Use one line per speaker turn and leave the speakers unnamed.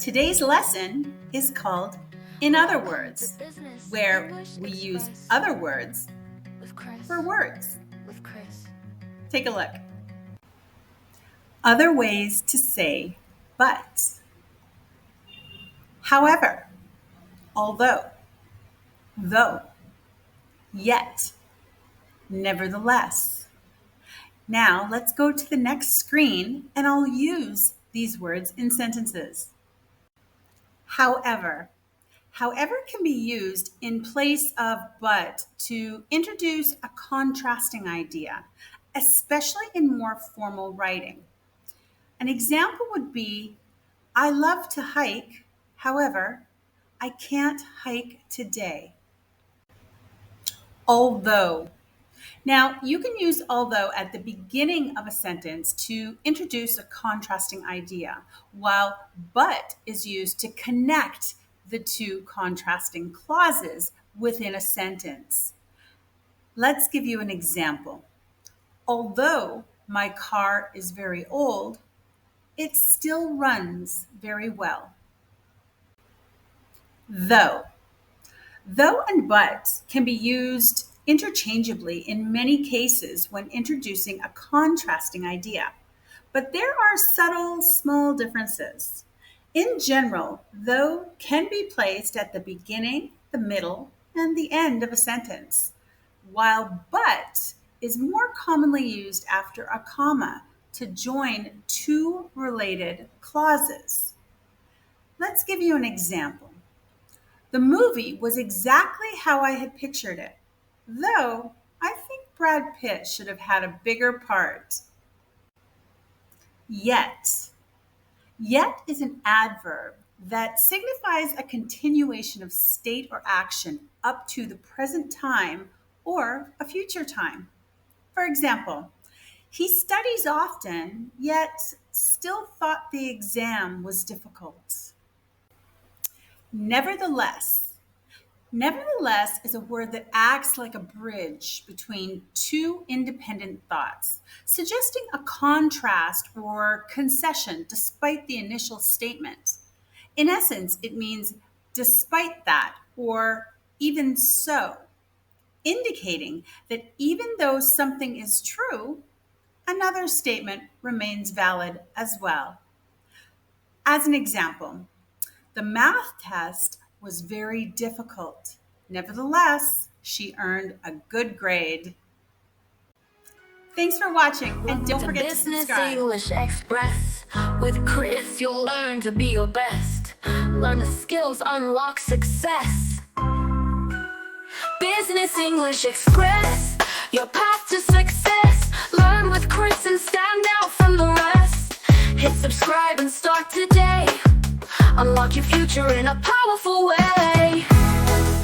Today's lesson is called In Other Words, where we use other words for words. Take a look. Other ways to say but. However, although, though, yet, nevertheless. Now let's go to the next screen and I'll use these words in sentences. However. However can be used in place of but to introduce a contrasting idea, especially in more formal writing. An example would be, I love to hike, however, I can't hike today. Although. Now, you can use although at the beginning of a sentence to introduce a contrasting idea, while but is used to connect the two contrasting clauses within a sentence. Let's give you an example. Although my car is very old, it still runs very well. Though. Though and but can be used interchangeably in many cases when introducing a contrasting idea, but there are subtle, small differences. In general, though can be placed at the beginning, the middle, and the end of a sentence, while but is more commonly used after a comma to join two related clauses. Let's give you an example. The movie was exactly how I had pictured it, though I think Brad Pitt should have had a bigger part. Yet. Yet is an adverb that signifies a continuation of state or action up to the present time or a future time. For example, he studies often, yet still thought the exam was difficult. Nevertheless. Nevertheless is a word that acts like a bridge between two independent thoughts, suggesting a contrast or concession despite the initial statement. In essence, it means despite that or even so, indicating that even though something is true, another statement remains valid as well. As an example, the math test was very difficult. Nevertheless, she earned a good grade. Thanks for watching, and don't forget to subscribe.
Business English Express. With Chris, you'll learn to be your best. Learn the skills, unlock success. Business English Express, your path to success. Learn with Chris and stand out from the rest. Hit subscribe and start today. Unlock your future in a powerful way.